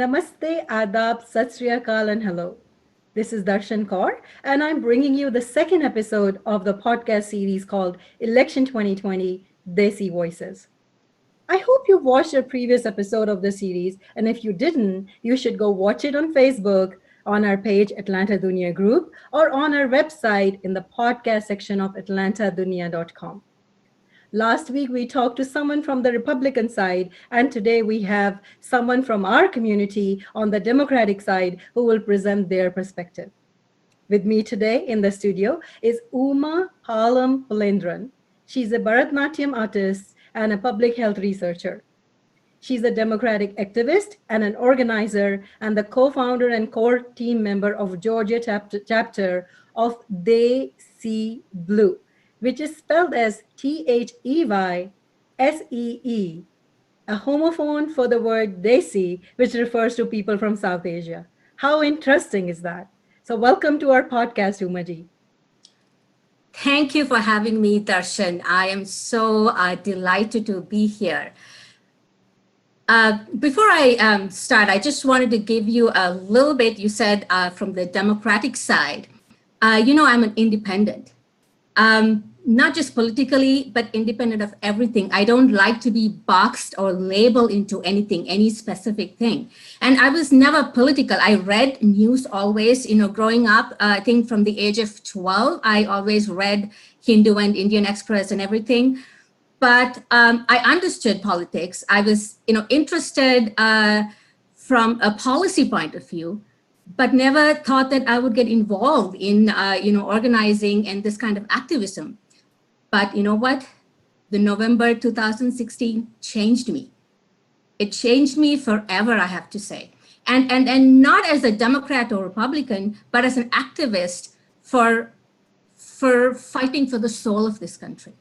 Namaste, Adab, Sat Sri Akal, and hello. This is Darshan Kaur, and I'm bringing you the second episode of the podcast series called Election 2020 Desi Voices. I hope you watched a previous episode of the series, and if you didn't, you should go watch it on Facebook, on our page Atlanta Dunia Group, or on our website in the podcast section of atlantadunia.com. Last week, we talked to someone from the Republican side, and today we have someone from our community on the Democratic side who will present their perspective. With me today in the studio is Uma Palam Pulendran. She's a Bharatnatyam artist and a public health researcher. She's a Democratic activist and an organizer and the co-founder and core team member of Georgia chapter of They See Blue, which is spelled as TheysSee, a homophone for the word Desi, which refers to people from South Asia. How interesting is that? So welcome to our podcast, Umaji. Thank you for having me, Darshan. I am so delighted to be here. Before I start, I just wanted to give you a little bit. You said from the Democratic side, I'm an independent. Not just politically, but independent of everything. I don't like to be boxed or labeled into anything, any specific thing. And I was never political. I read news always, growing up, I think from the age of 12, I always read Hindu and Indian Express and everything. But I understood politics. I was, interested from a policy point of view, but never thought that I would get involved in, organizing and this kind of activism. But you know what? The November 2016 changed me. It changed me forever, I have to say. And not as a Democrat or Republican, but as an activist for fighting for the soul of this country.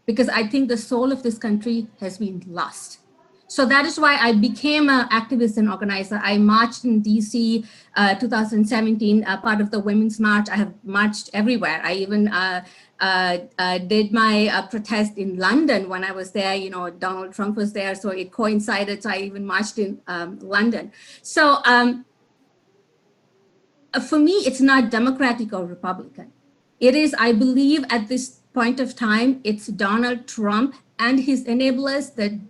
Because I think the soul of this country has been lost. So that is why I became an activist and organizer. I marched in DC 2017, part of the Women's March. I have marched everywhere. I even did my protest in London when I was there. Donald Trump was there, so it coincided. So I even marched in London. So for me, it's not Democratic or Republican. It is, I believe, at this point of time, it's Donald Trump and his enablers, the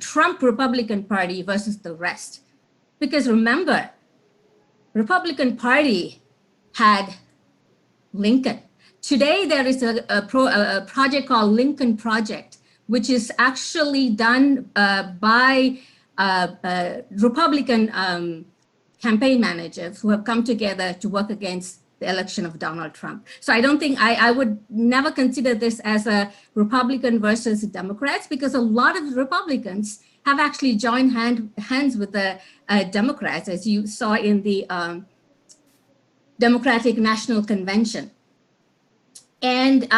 Trump Republican Party versus the rest. Because remember, Republican Party had Lincoln. Today, there is a project called Lincoln Project, which is actually done by Republican campaign managers who have come together to work against the election of Donald Trump. So I don't think, I would never consider this as a Republican versus Democrats, because a lot of Republicans have actually joined hands with the Democrats, as you saw in the Democratic National Convention. And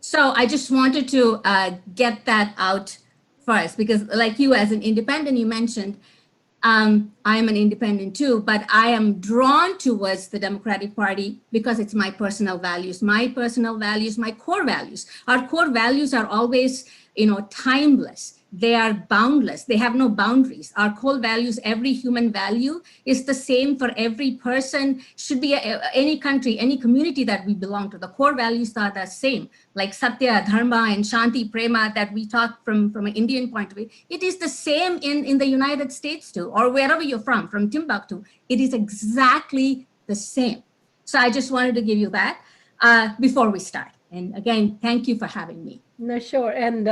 so I just wanted to get that out first, because like you as an independent, you mentioned, I'm an independent too, but I am drawn towards the Democratic Party because it's my personal values, my core values. Our core values are always, timeless. They are boundless. They have no boundaries. Our core values, every human value is the same for every person, should be any country, any community that we belong to. The core values are the same, like Satya, Dharma, and Shanti, Prema that we talk from an Indian point of view. It is the same in the United States too, or wherever you're from Timbuktu. It is exactly the same. So I just wanted to give you that before we start. And again, thank you for having me. No, sure. And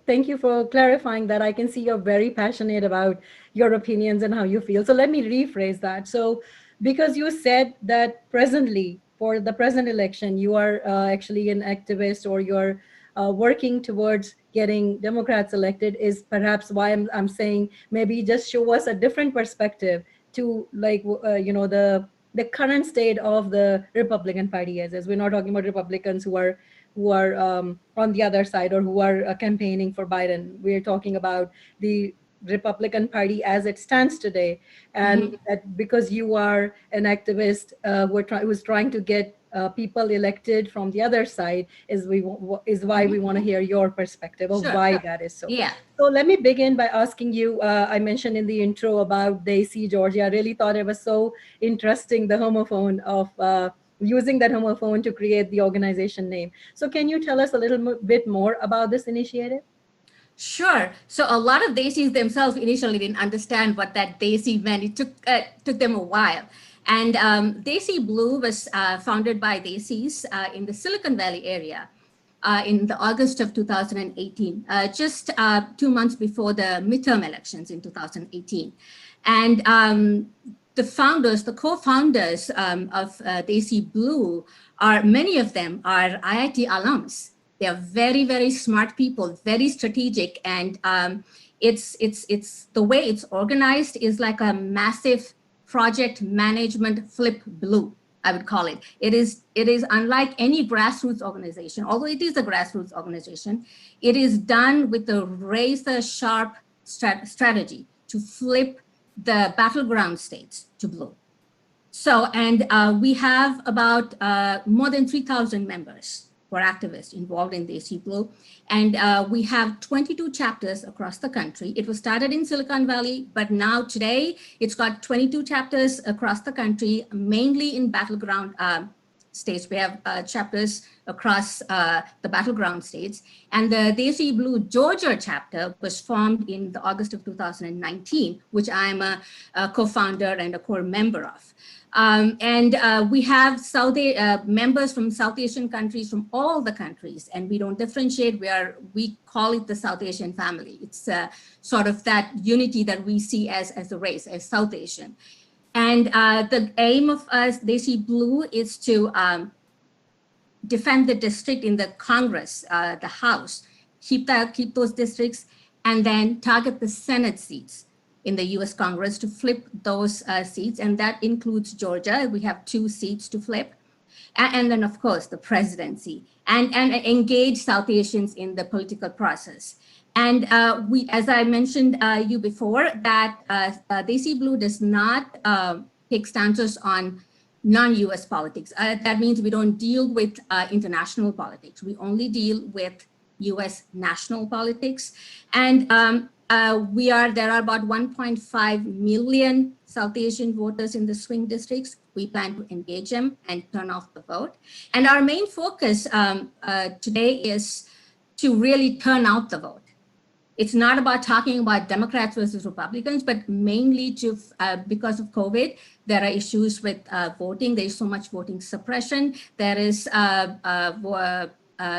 thank you for clarifying that. I can see you're very passionate about your opinions and how you feel. So let me rephrase that. So because you said that presently, for the present election, you are actually an activist, or you're working towards getting Democrats elected, is perhaps why I'm saying maybe just show us a different perspective to the current state of the Republican Party as we're not talking about Republicans who are on the other side, or who are campaigning for Biden. We're talking about the Republican Party as it stands today, and that because you are an activist who's trying to get people elected from the other side is why we want to hear your perspective of Sure. why that is so. Yeah. So let me begin by asking you. I mentioned in the intro about Desi, Georgia. I really thought it was so interesting, the homophone of using that homophone to create the organization name. So can you tell us a little bit more about this initiative? Sure. So a lot of Desis themselves initially didn't understand what that Desi meant. It took them a while. And Desi Blue was founded by Desis in the Silicon Valley area in the August of 2018, just 2 months before the midterm elections in 2018. And the founders, the co-founders of Desi Blue, are many of them are IIT alums. They are very, very smart people, very strategic, and it's the way it's organized is like a massive project management flip blue, I would call it. It is unlike any grassroots organization, although it is a grassroots organization. It is done with a razor sharp strategy to flip the battleground states to blue. So, and we have about more than 3,000 members who are activists involved in Desi Blue. And we have 22 chapters across the country. It was started in Silicon Valley, but now today it's got 22 chapters across the country, mainly in battleground states. We have chapters across the battleground states. And the Desi Blue Georgia chapter was formed in the August of 2019, which I'm a co-founder and a core member of. And we have members from South Asian countries, from all the countries, and we don't differentiate. We call it the South Asian family. It's sort of that unity that we see as a race, as South Asian. And the aim of us, Desi Blue, is to defend the district in the Congress, the House, keep those districts, and then target the Senate seats in the US Congress to flip those seats. And that includes Georgia. We have 2 seats to flip. And then, of course, the presidency, and engage South Asians in the political process. And we, as I mentioned you before, that Desi Blue does not take stances on non-US politics. That means we don't deal with international politics. We only deal with US national politics. And there are about 1.5 million South Asian voters in the swing districts. We plan to engage them and turn off the vote. And our main focus today is to really turn out the vote. It's not about talking about Democrats versus Republicans, but mainly because of COVID, there are issues with voting. There's so much voting suppression. There is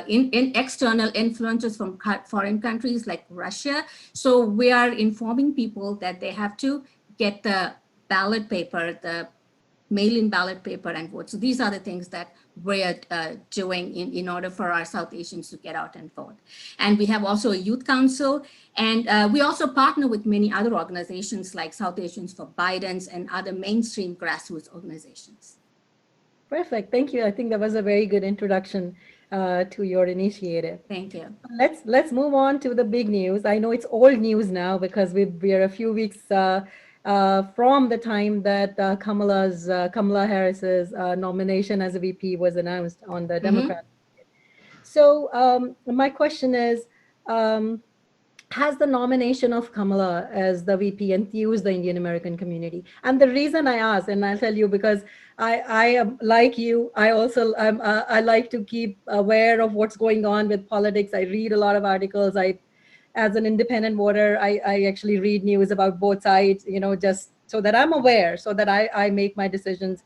in external influences from foreign countries like Russia. So we are informing people that they have to get the ballot paper, the mail-in ballot paper and vote. So these are the things that we're doing in order for our South Asians to get out and vote. And we have also a youth council, and we also partner with many other organizations like South Asians for Biden's and other mainstream grassroots organizations. Perfect. Thank you. I think that was a very good introduction to your initiative. Thank you. Let's move on to the big news. I know it's old news now because we are a few weeks from the time that Kamala Harris's nomination as a VP was announced on the Democrat. So my question is, has the nomination of Kamala as the VP enthused the Indian American community? And the reason I ask, and I'll tell you, because I am like you, I also I like to keep aware of what's going on with politics. I read a lot of articles. As an independent voter, I actually read news about both sides, just so that I'm aware, so that I make my decisions.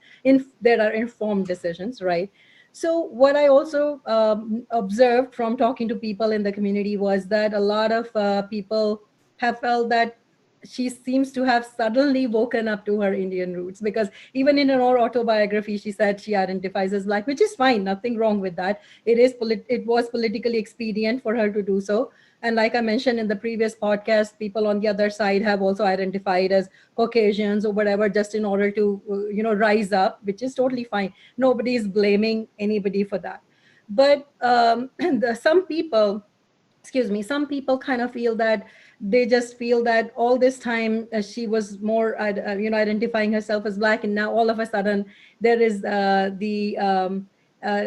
There are informed decisions, right? So what I also observed from talking to people in the community was that a lot of people have felt that she seems to have suddenly woken up to her Indian roots, because even in her autobiography, she said she identifies as Black, which is fine, nothing wrong with that. It was politically expedient for her to do so. And like I mentioned in the previous podcast, people on the other side have also identified as Caucasians or whatever, just in order to, rise up, which is totally fine. Nobody is blaming anybody for that. But some people kind of feel that they just feel that all this time she was more, identifying herself as Black, and now all of a sudden there is the uh,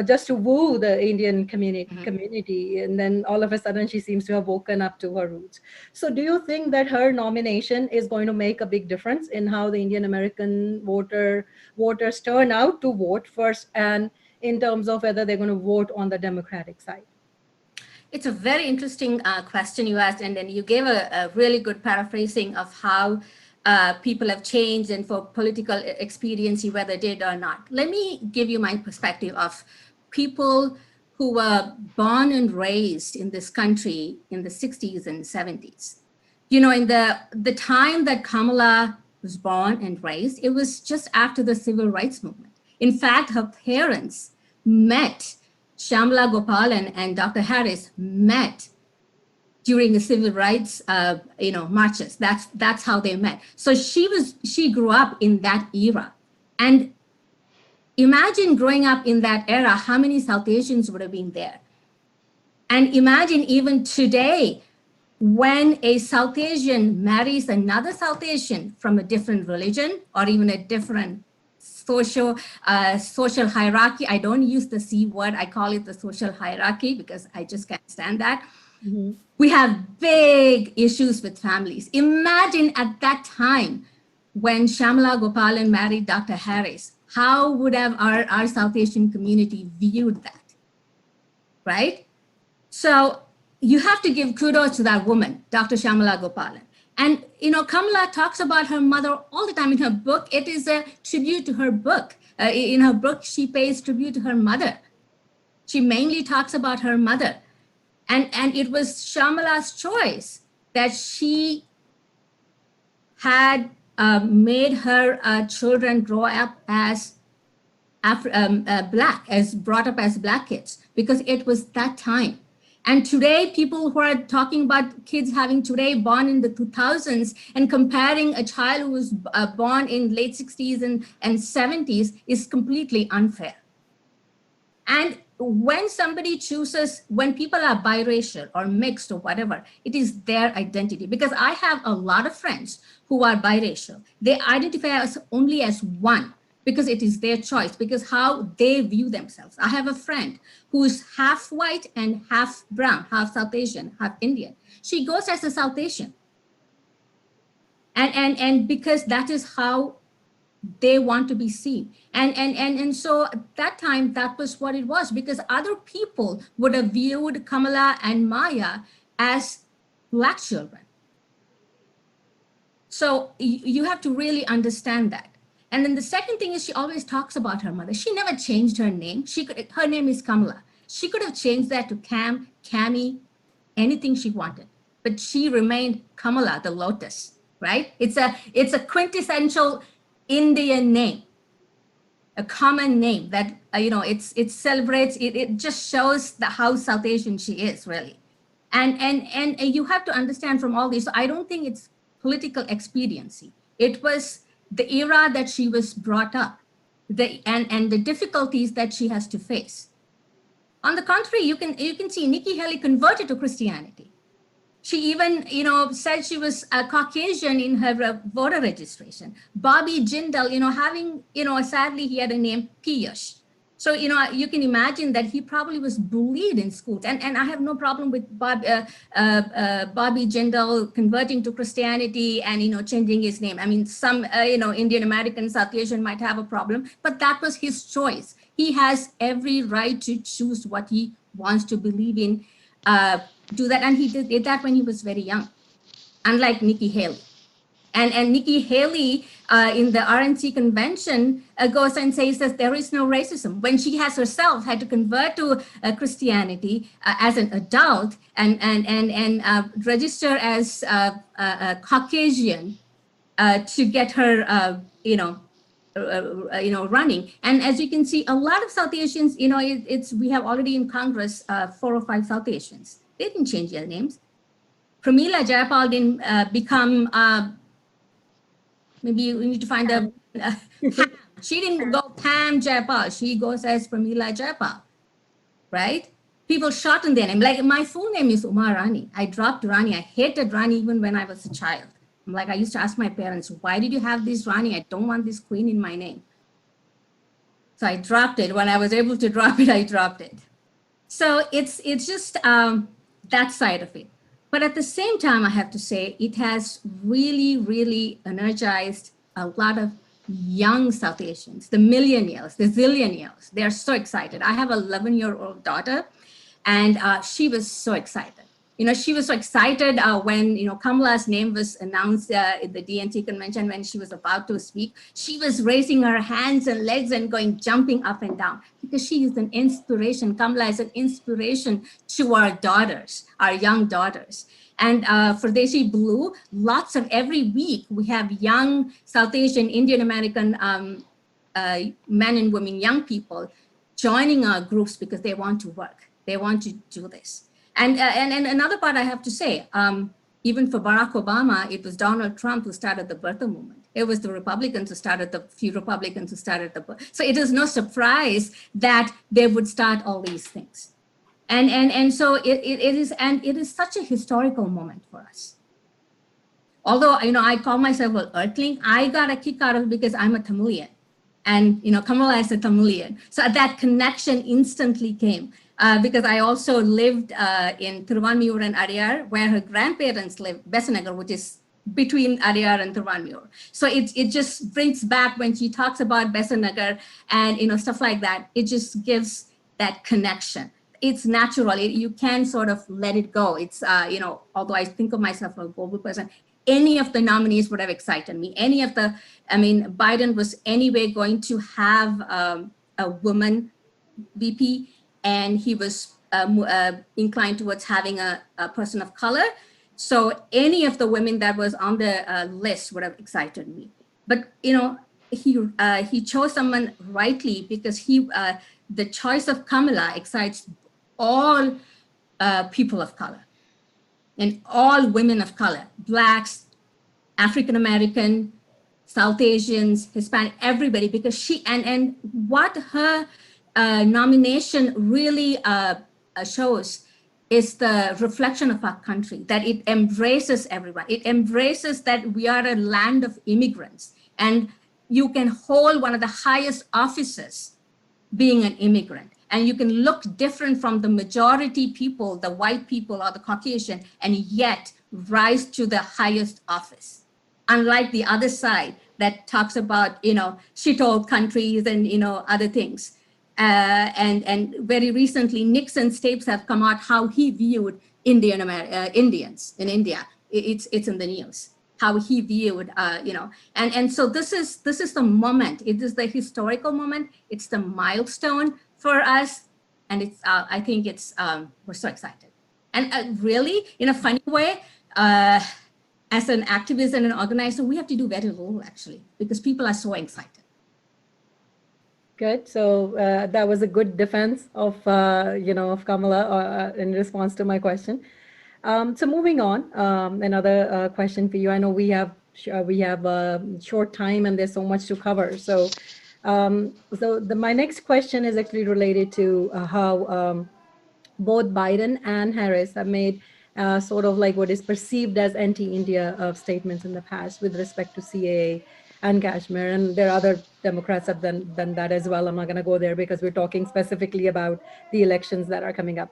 just to woo the Indian community. And then all of a sudden, she seems to have woken up to her roots. So, do you think that her nomination is going to make a big difference in how the Indian American voters turn out to vote first, and in terms of whether they're going to vote on the Democratic side? It's a very interesting question you asked, and then you gave a really good paraphrasing of how people have changed and for political experience, whether did or not. Let me give you my perspective of people who were born and raised in this country in the 60s and 70s. In the time that Kamala was born and raised, it was just after the civil rights movement. In fact, her parents met, Shyamala Gopalan and Dr. Harris met during the civil rights, marches. That's how they met. So she grew up in that era. And imagine growing up in that era, how many South Asians would have been there? And imagine even today, when a South Asian marries another South Asian from a different religion or even a different social hierarchy. I don't use the C word. I call it the social hierarchy because I just can't stand that. Mm-hmm. We have big issues with families. Imagine at that time when Shyamala Gopalan married Dr. Harris, how would have our South Asian community viewed that, right? So you have to give kudos to that woman, Dr. Shyamala Gopalan. And, Kamala talks about her mother all the time in her book. It is a tribute to her book. In her book, she pays tribute to her mother. She mainly talks about her mother. And it was Shyamala's choice that she had made her children grow up as Black, as brought up as Black kids, because it was that time. And today, people who are talking about kids having today born in the 2000s and comparing a child who was born in late 60s and 70s is completely unfair. And when somebody chooses, when people are biracial or mixed or whatever, it is their identity. Because I have a lot of friends who are biracial. They identify as only as one, because it is their choice, because how they view themselves. I have a friend who is half white and half brown, half South Asian, half Indian. She goes as a South Asian. And because that is how they want to be seen. And so at that time, that was what it was, because other people would have viewed Kamala and Maya as Black children. So you have to really understand that. And then the second thing is she always talks about her mother. She never changed her name. Her name is Kamala. She could have changed that to Cam, Cami, anything she wanted. But she remained Kamala, the lotus, right? It's a quintessential Indian name, a common name that, it celebrates, it just shows how South Asian she is, really. And you have to understand from all this, I don't think it's political expediency. It was the era that she was brought up, and the difficulties that she has to face. On the contrary, you can see Nikki Haley converted to Christianity. She even, said she was a Caucasian in her voter registration. Bobby Jindal, having, sadly he had a name Piyush. So, you can imagine that he probably was bullied in schools. And I have no problem with Bobby Jindal converting to Christianity and, changing his name. I mean, some, Indian American, South Asian might have a problem, but that was his choice. He has every right to choose what he wants to believe in, do that. And he did that when he was very young, unlike Nikki Haley. And Nikki Haley in the RNC convention goes and says that there is no racism, when she has herself had to convert to Christianity as an adult and register as a Caucasian to get her, running. And as you can see, a lot of South Asians, we have already in Congress 4 or 5 South Asians. They didn't change their names. Pramila Jayapal didn't become. Maybe you need to find a Pam. She didn't go Pam Jayapal. She goes as Pramila Jayapal, right? People shorten their name. Like my full name is Uma Rani. I dropped Rani. I hated Rani even when I was a child. I'm like, I used to ask my parents, why did you have this Rani? I don't want this queen in my name. So I dropped it. When I was able to drop it, I dropped it. So it's just that side of it. But at the same time, I have to say it has really, really energized a lot of young South Asians, the millennials, the zillennials. They're so excited. I have an 11-year-old daughter, and she was so excited. She was so excited when, Kamala's name was announced at the DNT convention when she was about to speak. She was raising her hands and legs and jumping up and down because she is an inspiration. Kamala is an inspiration to our daughters, our young daughters. And for Desi Blue, every week we have young South Asian, Indian American men and women, young people joining our groups because they want to work. They want to do this. And another part I have to say, even for Barack Obama, it was Donald Trump who started the birther movement. It was the Republicans who started few Republicans who started so it is no surprise that they would start all these things. And so it is such a historical moment for us. Although, I call myself an earthling, I got a kick out of it because I'm a Tamilian. And, Kamala is a Tamilian. So that connection instantly came. Because I also lived in Thiruvanmiyur and Adyar, where her grandparents lived, Besanagar, which is between Adyar and Thiruvanmiyur. So it just brings back when she talks about Besanagar and stuff like that, it just gives that connection. It's natural. You can sort of let it go. It's, although I think of myself as a global person, any of the nominees would have excited me. Biden was anyway going to have a woman VP, and he was inclined towards having a person of color. So any of the women that was on the list would have excited me. But he chose someone rightly because the choice of Kamala excites all people of color and all women of color, Blacks, African American, South Asians, Hispanic, everybody, because she and what her nomination really shows is the reflection of our country, that it embraces everyone. It embraces that we are a land of immigrants, and you can hold one of the highest offices being an immigrant. And you can look different from the majority people, the white people or the Caucasian, and yet rise to the highest office. Unlike the other side that talks about, shithole countries and, other things. And very recently, Nixon's tapes have come out how he viewed Indians in India. It's in the news, how he viewed, and so this is the moment. It is the historical moment. It's the milestone for us. And it's, I think it's, we're so excited. And really, in a funny way, as an activist and an organizer, we have to do very little actually, because people are so excited. Good. So that was a good defense of, of Kamala in response to my question. So moving on, another question for you. I know we have short time and there's so much to cover. So, my next question is actually related to how both Biden and Harris have made sort of like what is perceived as anti-India statements in the past with respect to CAA and Kashmir. And there are other Democrats have done that as well. I'm not going to go there because we're talking specifically about the elections that are coming up.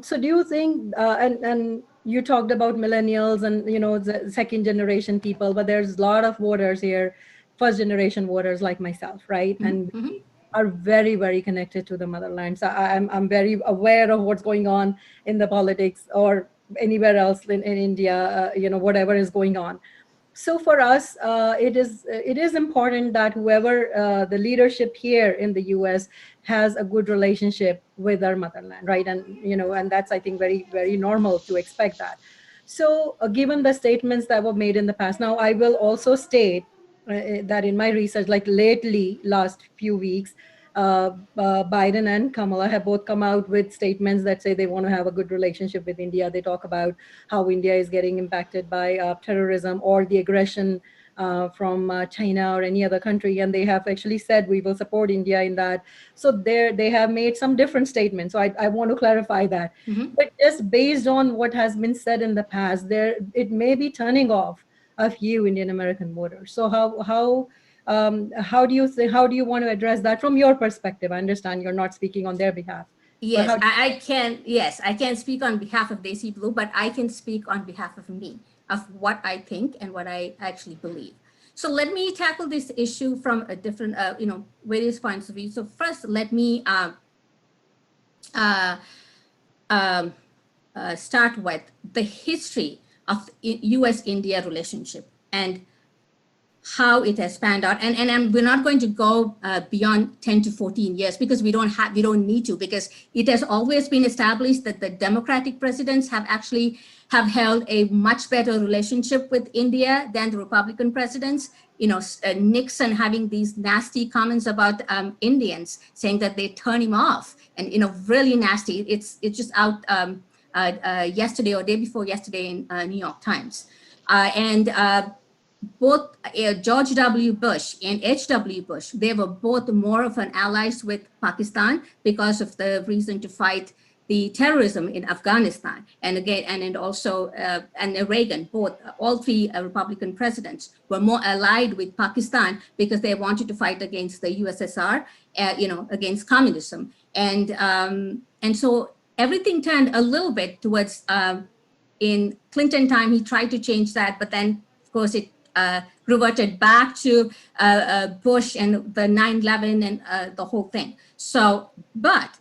So do you think, and you talked about millennials and, the second generation people, but there's a lot of voters here, first generation voters like myself, right? And are very, very connected to the motherland. So I'm very aware of what's going on in the politics or anywhere else in India, whatever is going on. So for us, it is important that whoever the leadership here in the U.S. has a good relationship with our motherland, right? And and that's, I think, very, very normal to expect that. So given the statements that were made in the past, now I will also state that in my research, like lately, last few weeks, Biden and Kamala have both come out with statements that say they want to have a good relationship with India. They talk about how India is getting impacted by terrorism or the aggression from China or any other country, and they have actually said we will support India in that. So they have made some different statements. So I want to clarify that. But just based on what has been said in the past, it may be turning off a few Indian American voters. So how How do you want to address that from your perspective? I understand you're not speaking on their behalf, but Yes, how? I can. Yes, I can speak on behalf of Desi Blue, but I can speak on behalf of me, of what I think and what I actually believe. So let me tackle this issue from a different, various points of view. So first, let me uh, um, start with the history of the U.S.-India relationship and how it has panned out. And we're not going to go beyond 10 to 14 years because we don't need to, because it has always been established that the Democratic presidents have held a much better relationship with India than the Republican presidents. Nixon having these nasty comments about Indians, saying that they turn him off, and really nasty. It's just out yesterday or day before yesterday in New York Times, and both George W. Bush and H.W. Bush, they were both more of an allies with Pakistan because of the reason to fight the terrorism in Afghanistan. And again, and also, and Reagan, all three Republican presidents were more allied with Pakistan because they wanted to fight against the USSR, against communism. And so everything turned a little bit towards, in Clinton time, he tried to change that, but then of course it reverted back to Bush and the 9/11 and the whole thing. So, but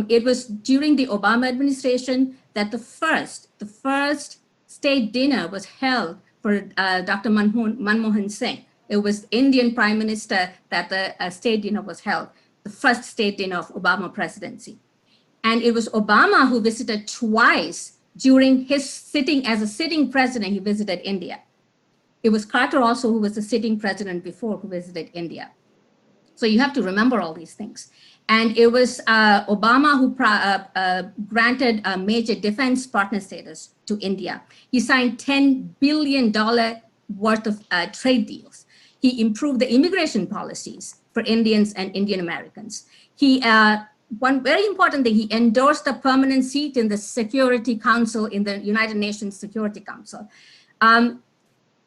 it was during the Obama administration that the first state dinner was held for Dr. Manmohan Singh. It was Indian Prime Minister that the state dinner was held, the first state dinner of Obama presidency. And it was Obama who visited twice during his sitting as a sitting president. He visited India. It was Carter also, who was the sitting president before, who visited India. So you have to remember all these things. And it was Obama who granted a major defense partner status to India. He signed $10 billion worth of trade deals. He improved the immigration policies for Indians and Indian Americans. One very important thing, he endorsed a permanent seat in the Security Council, in the United Nations Security Council.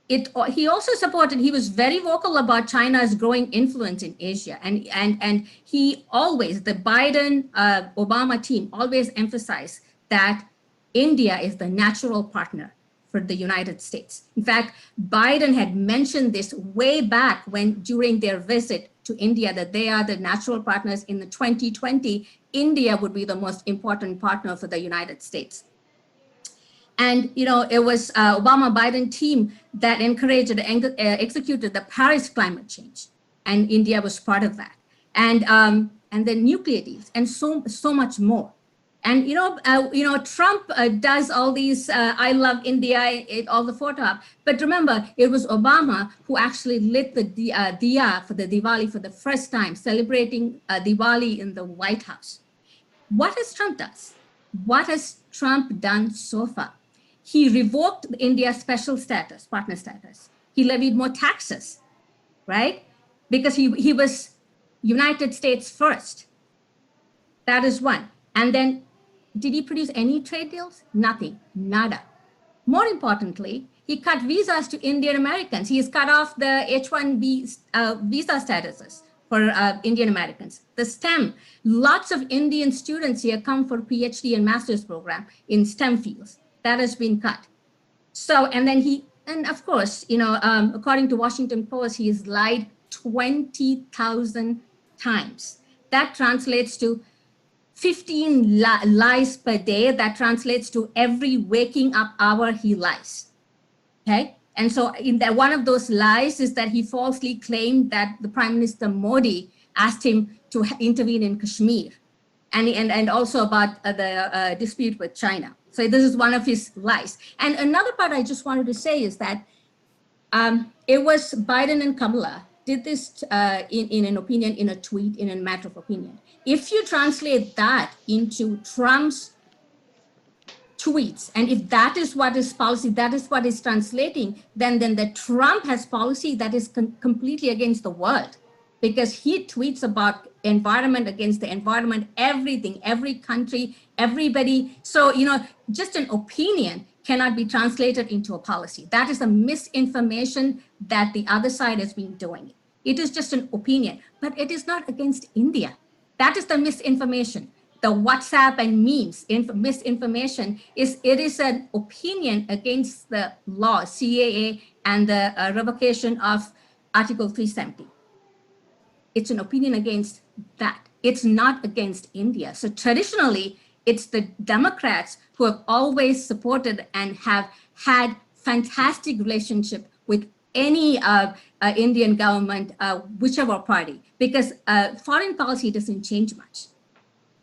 He also supported, he was very vocal about China's growing influence in Asia. And he always, the Biden Obama team always emphasized that India is the natural partner for the United States. In fact, Biden had mentioned this way back during their visit to India, that they are the natural partners. In the 2020, India would be the most important partner for the United States. And, it was Obama-Biden team that encouraged and executed the Paris climate change. And India was part of that. And the nuclear deals and so much more. And, Trump does all these, I love India, all the photo op. But remember, it was Obama who actually lit the diya for the Diwali for the first time, celebrating Diwali in the White House. What has Trump done? What has Trump done so far? He revoked India's special status, partner status. He levied more taxes, right? Because he was United States first. That is one. And then, did he produce any trade deals? Nothing, nada. More importantly, he cut visas to Indian Americans. He has cut off the H-1B visa statuses for Indian Americans. The STEM, lots of Indian students here come for PhD and master's program in STEM fields. That has been cut. So, and of course, according to Washington Post, he has lied 20,000 times. That translates to 15 lies per day. That translates to every waking up hour he lies. Okay. And so one of those lies is that he falsely claimed that the Prime Minister Modi asked him to intervene in Kashmir, and also about the dispute with China. So this is one of his lies. And another part I just wanted to say is that it was Biden and Kamala did this in an opinion, in a tweet, in a matter of opinion. If you translate that into Trump's tweets, and if that is what is policy, that is what is translating, then the Trump has policy that is completely against the world, because he tweets about environment, against the environment, everything, every country, everybody. So, just an opinion cannot be translated into a policy. That is the misinformation that the other side has been doing. It is just an opinion, but it is not against India. That is the misinformation. The WhatsApp and memes, misinformation it is an opinion against the law, CAA, and the revocation of Article 370. It's an opinion against that. It's not against India. So traditionally, it's the Democrats who have always supported and have had fantastic relationship with any Indian government, whichever party, because foreign policy doesn't change much.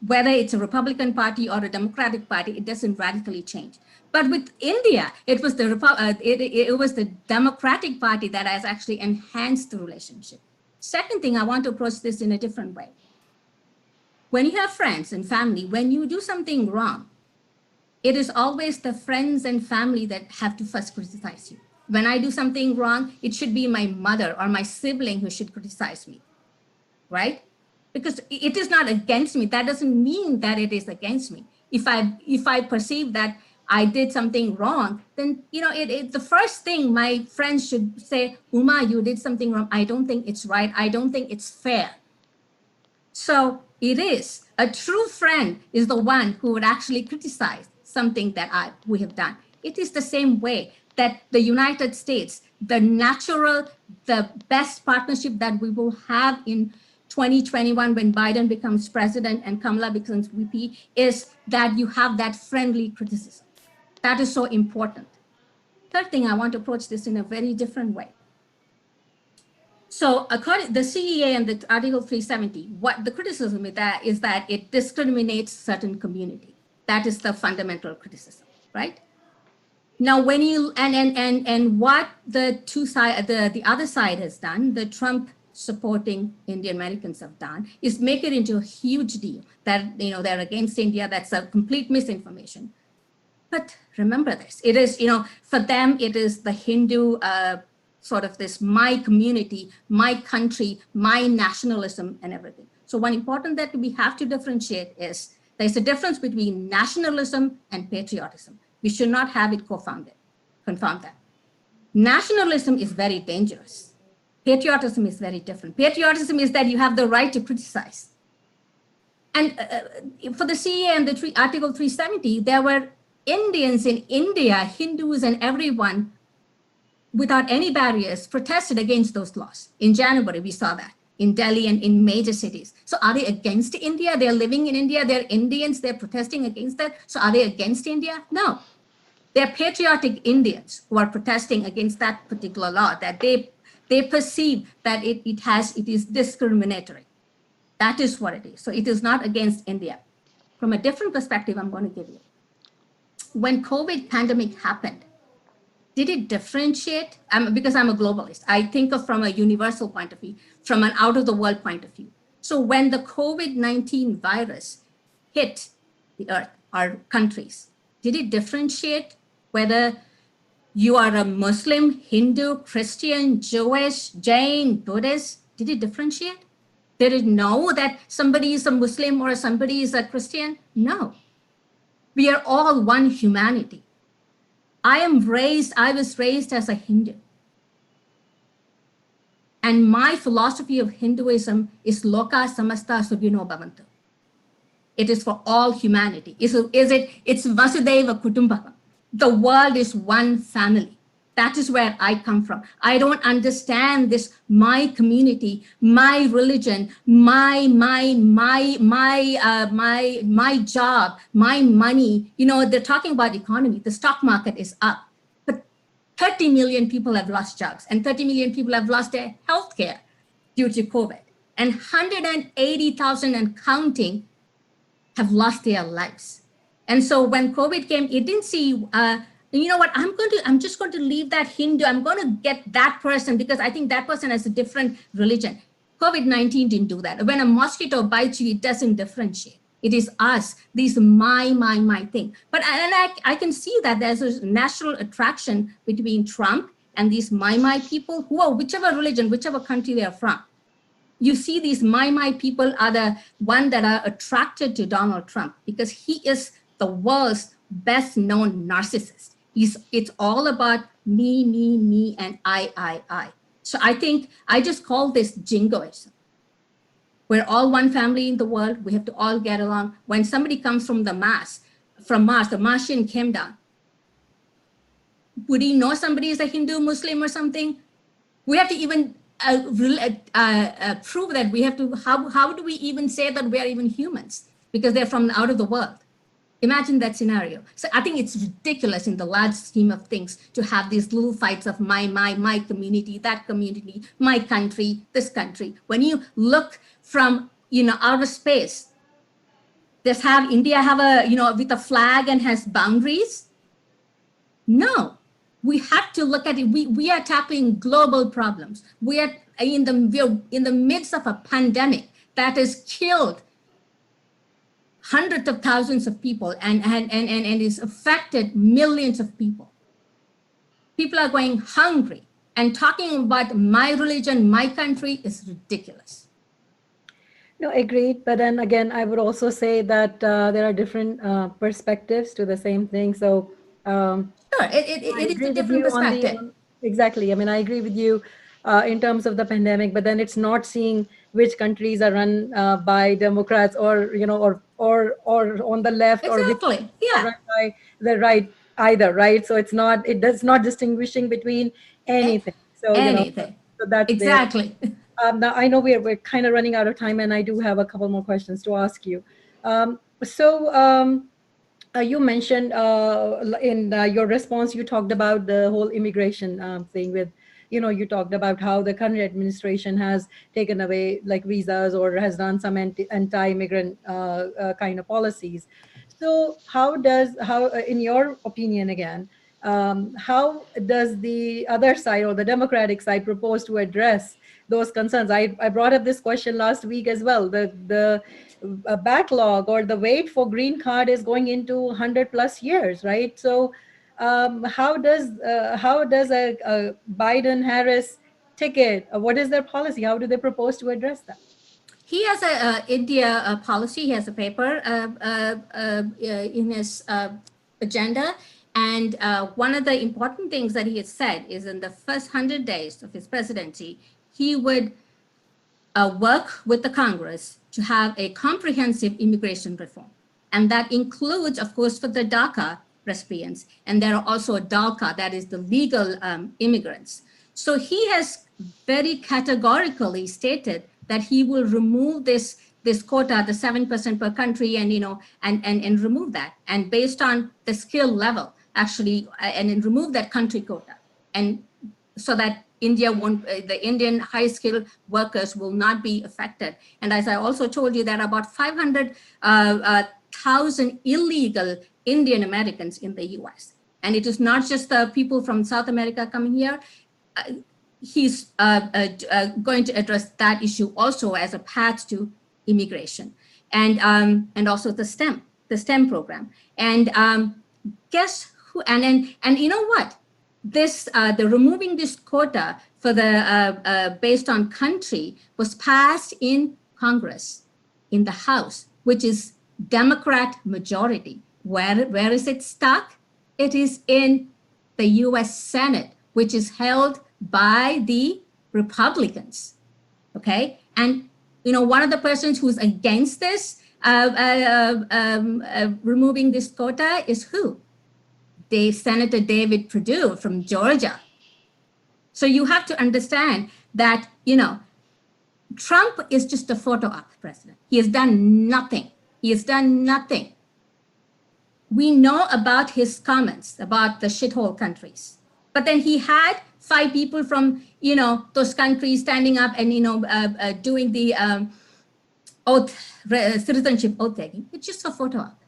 Whether it's a Republican Party or a Democratic Party, it doesn't radically change. But with India, it was it was the Democratic Party that has actually enhanced the relationship. Second thing, I want to approach this in a different way. When you have friends and family, when you do something wrong, it is always the friends and family that have to first criticize you. When I do something wrong, it should be my mother or my sibling who should criticize me, right? Because it is not against me. That doesn't mean that it is against me. If I perceive that I did something wrong, then the first thing my friends should say, Uma, you did something wrong. I don't think it's right. I don't think it's fair. So it is a true friend is the one who would actually criticize something that we have done. It is the same way that the United States, the best partnership that we will have in 2021 when Biden becomes president and Kamala becomes VP is that you have that friendly criticism. That is so important. Third thing, I want to approach this in a very different way. So according to the CEA and the Article 370, what the criticism is that it discriminates certain community. That is the fundamental criticism, right? Now, when you and what the other side has done, the Trump supporting Indian Americans have done is make it into a huge deal that they're against India. That's a complete misinformation. But remember this: it is for them it is the Hindu sort of this my community, my country, my nationalism, and everything. So one important that we have to differentiate is there's a difference between nationalism and patriotism. We should not have it confound that. Nationalism is very dangerous. Patriotism is very different. Patriotism is that you have the right to criticize. And for the CEA and the Article 370, there were Indians in India, Hindus and everyone, without any barriers, protested against those laws. In January, we saw that in Delhi and in major cities. So are they against India? They're living in India. They're Indians. They're protesting against that. So are they against India? No. They're patriotic Indians who are protesting against that particular law that they perceive that it is discriminatory. That is what it is. So it is not against India. From a different perspective, I'm going to give you. When COVID pandemic happened, did it differentiate? Because I'm a globalist, I think of from a universal point of view, from an out of the world point of view. So when the COVID-19 virus hit the earth, our countries, did it differentiate whether you are a Muslim, Hindu, Christian, Jewish, Jain, Buddhist? Did it differentiate? Did it know that somebody is a Muslim or somebody is a Christian? No. We are all one humanity. I was raised as a Hindu. And my philosophy of Hinduism is Loka Samasta Sukhino Bhavantu. It is for all humanity. It's Vasudeva Kutumbakam. The world is one family. That is where I come from. I don't understand this my community, my religion, my job, my money. They're talking about economy. The stock market is up, but 30 million people have lost jobs, and 30 million people have lost their health care due to COVID, and 180,000 and counting have lost their lives. And so when COVID came, it didn't see. You know what? I'm just going to leave that Hindu. I'm going to get that person because I think that person has a different religion. COVID-19 didn't do that. When a mosquito bites you, it doesn't differentiate. It is us. These my thing. But I can see that there's a natural attraction between Trump and these my people who are whichever religion, whichever country they are from. You see these my people are the one that are attracted to Donald Trump because he is the world's best known narcissist. It's all about me, and I. So I think I just call this jingoism. We're all one family in the world. We have to all get along. When somebody comes from Mars, the Martian came down. Would he know somebody is a Hindu, Muslim, or something? We have to even prove that we have to. How do we even say that we are even humans because they're from out of the world? Imagine that scenario. So I think it's ridiculous in the large scheme of things to have these little fights of my community, that community, my country, this country. When you look from, outer space, does have India have a, with a flag and has boundaries? No, we have to look at it. We are tackling global problems. We're in the midst of a pandemic that has killed hundreds of thousands of people and is affected millions of people. People are going hungry, and talking about my religion, my country is ridiculous. No, agreed. But then again, I would also say that there are different perspectives to the same thing. So Sure, I it is agree a with different you on perspective. exactly. I mean, I agree with you in terms of the pandemic, but then it's not seeing which countries are run by Democrats or or on the left, or which Exactly, are yeah. run by the right either, right? So it does not distinguishing between A- anything. So Anything. so that's there. Exactly. Now I know we're kind of running out of time, and I do have a couple more questions to ask you. You mentioned in your response, you talked about the whole immigration thing with, you talked about how the current administration has taken away like visas or has done some anti-immigrant kind of policies. So in your opinion again, how does the other side or the Democratic side propose to address those concerns? I brought up this question last week as well. The backlog or the wait for green card is going into 100 plus years, right? So how does a Biden Harris ticket, what is their policy? How do they propose to address that? He has a India policy. He has a paper in his agenda, and one of the important things that he has said is in the first 100 days of his presidency, he would work with the Congress to have a comprehensive immigration reform, and that includes, of course, for the DACA recipients, and there are also DACA, that is the legal immigrants. So he has very categorically stated that he will remove this quota, the 7% per country, and and remove that, and based on the skill level, actually, and then remove that country quota, and so that India won't, the Indian high skilled workers will not be affected. And as I also told you, there are about 500,000 illegal Indian Americans in the US. And it is not just the people from South America coming here. He's going to address that issue also as a path to immigration, and also the STEM program. And guess who? And you know what? This the removing this quota for the based on country was passed in Congress, in the House, which is Democrat majority. Where is it stuck? It is in the U.S. Senate, which is held by the Republicans. Okay, and one of the persons who's against this removing this quota is who? Senator David Perdue from Georgia. So you have to understand that, Trump is just a photo op president. He has done nothing. He has done nothing. We know about his comments about the shithole countries. But then he had 5 people from, those countries standing up and, doing the citizenship oath taking. It's just a photo op.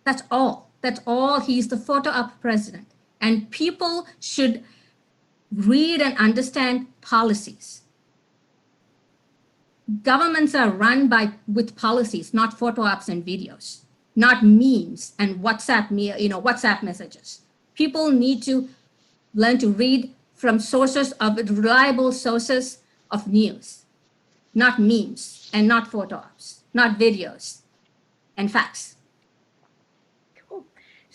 That's all. That's all. He's the photo op president. And people should read and understand policies. Governments are run with policies, not photo ops and videos, not memes and WhatsApp messages. People need to learn to read from reliable sources of news, not memes and not photo ops, not videos and facts. Cool.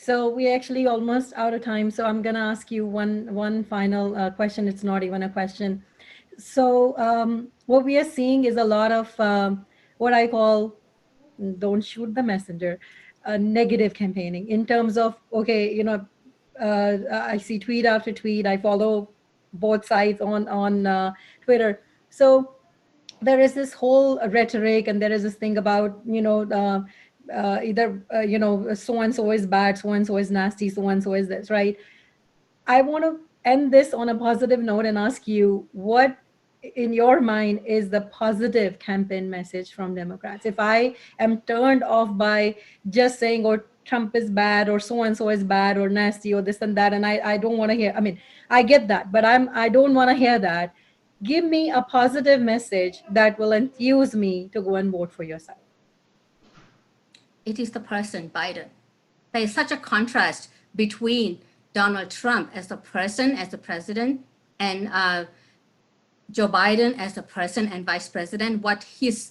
So we're actually almost out of time. So I'm gonna ask you one final question. It's not even a question. So what we are seeing is a lot of what I call don't shoot the messenger, negative campaigning in terms of, okay, I see tweet after tweet. I follow both sides on Twitter. So there is this whole rhetoric, and there is this thing about either so and so is bad, so and so is nasty, so and so is this, right? I want to end this on a positive note and ask you what, in your mind, is the positive campaign message from Democrats. If I am turned off by just saying, oh, Trump is bad, or so and so is bad, or nasty, or this and that, and I don't want to hear. I mean, I get that, but I don't want to hear that. Give me a positive message that will enthuse me to go and vote for your side. It is the person, Biden. There is such a contrast between Donald Trump as the person, as the president, and Joe Biden as the person and vice president, what his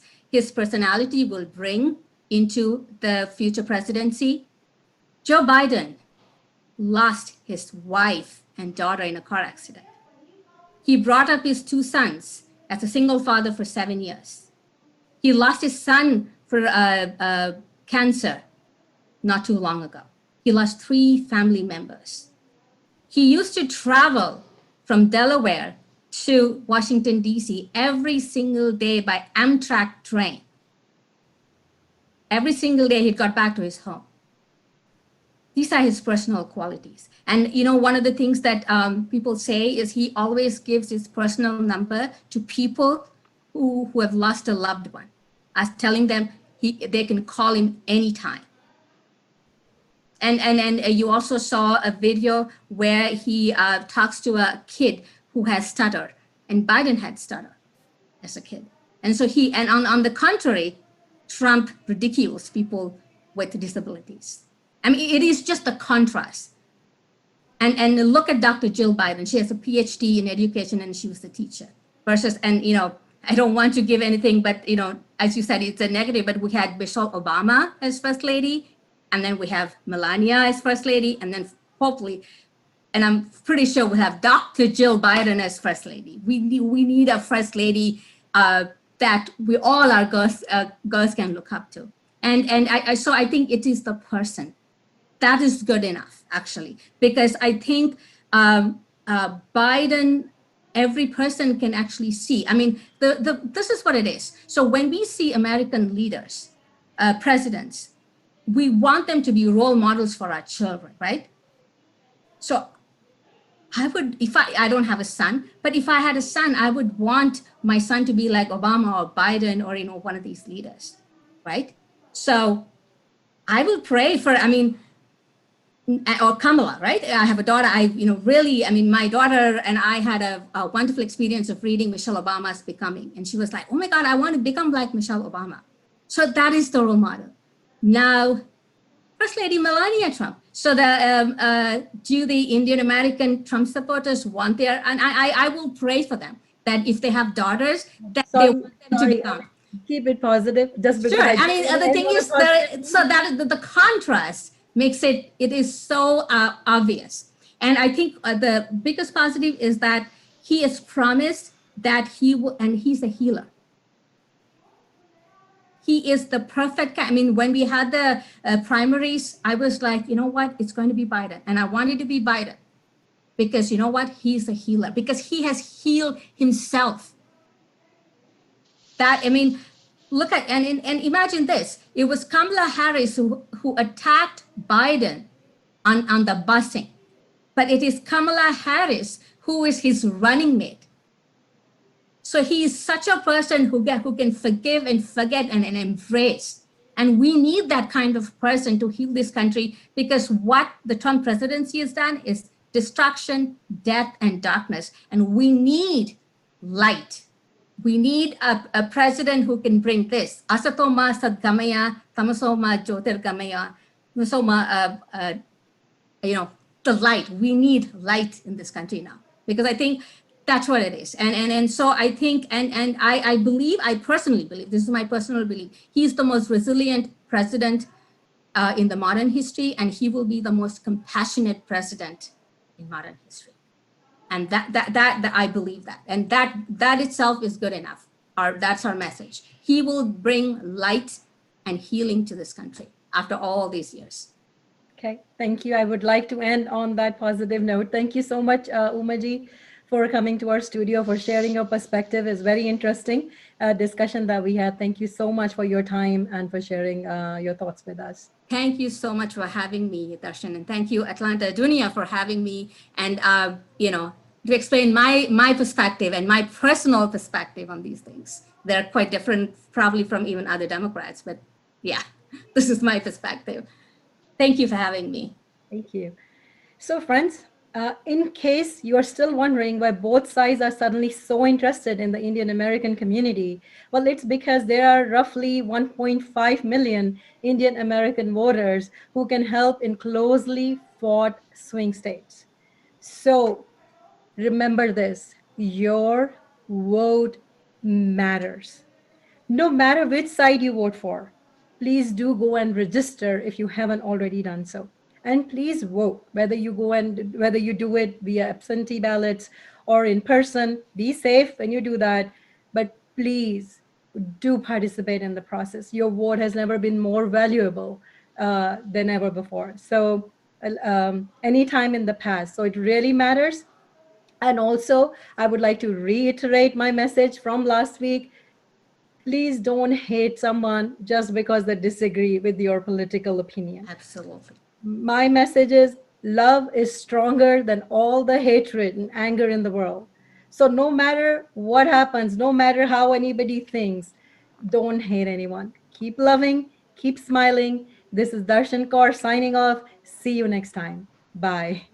personality will bring into the future presidency. Joe Biden lost his wife and daughter in a car accident. He brought up his two sons as a single father for 7 years. He lost his son for cancer not too long ago. He lost 3 family members. He used to travel from Delaware to Washington, D.C. every single day by Amtrak train. Every single day he got back to his home. These are his personal qualities. And one of the things that people say is he always gives his personal number to people who have lost a loved one, as telling them they can call him anytime. And you also saw a video where he talks to a kid who has stutter, and Biden had stutter as a kid. And so on the contrary, Trump ridicules people with disabilities. I mean, it is just a contrast. And look at Dr. Jill Biden. She has a PhD in education, and she was a teacher. Versus, I don't want to give anything, but as you said, it's a negative. But we had Michelle Obama as first lady, and then we have Melania as first lady, and then hopefully, and I'm pretty sure we have Dr. Jill Biden as first lady. We need a first lady that we all our girls can look up to. And so I think it is the person. That is good enough, actually, because I think Biden, every person can actually see. I mean, this is what it is. So when we see American leaders, presidents, we want them to be role models for our children, right? So I would, I don't have a son, but if I had a son, I would want my son to be like Obama or Biden or, one of these leaders, right? So I will pray for, or Kamala, right? I have a daughter. My daughter and I had a wonderful experience of reading Michelle Obama's Becoming. And she was like, oh my God, I want to become like Michelle Obama. So that is the role model. Now, First Lady Melania Trump. So do the Indian American Trump supporters want their, and I will pray for them that if they have daughters, that they want them to become. Keep it positive. Just because sure. The thing is, the contrast makes it is so obvious. And I think the biggest positive is that he has promised that he will, and he's a healer. He is the perfect guy. When we had the primaries, I was like, you know what? It's going to be Biden. And I wanted to be Biden because you know what? He's a healer because he has healed himself. Look at, and imagine this. It was Kamala Harris who attacked Biden on the busing, but it is Kamala Harris who is his running mate. So he is such a person who can forgive and forget and embrace. And we need that kind of person to heal this country because what the Trump presidency has done is destruction, death, and darkness. And we need light. We need a president who can bring this. Asatoma sadgamaya, tamasoma jyotirgamaya, masoma, the light. We need light in this country now because I think that's what it is. And so I think, and I personally believe, this is my personal belief, he's the most resilient president in the modern history, and he will be the most compassionate president in modern history. And that I believe that, and that itself is good enough. That's our message. He will bring light and healing to this country after all these years. Okay, thank you. I would like to end on that positive note. Thank you so much, Umaji, for coming to our studio, for sharing your perspective. It's very interesting discussion that we had. Thank you so much for your time and for sharing your thoughts with us. Thank you so much for having me, Darshan, and thank you, Atlanta Dunia, for having me. And to explain my perspective and my personal perspective on these things. They're quite different, probably from even other Democrats, but yeah, this is my perspective. Thank you for having me. Thank you. So, friends, in case you are still wondering why both sides are suddenly so interested in the Indian American community, well, it's because there are roughly 1.5 million Indian American voters who can help in closely fought swing states. So, remember this, your vote matters. No matter which side you vote for, please do go and register if you haven't already done so. And please vote, whether you do it via absentee ballots or in person. Be safe when you do that, but please do participate in the process. Your vote has never been more valuable than ever before. So, any time in the past. So it really matters. And also, I would like to reiterate my message from last week. Please don't hate someone just because they disagree with your political opinion. Absolutely. My message is love is stronger than all the hatred and anger in the world. So, no matter what happens, no matter how anybody thinks, don't hate anyone. Keep loving, keep smiling. This is Darshan Kaur signing off. See you next time. Bye.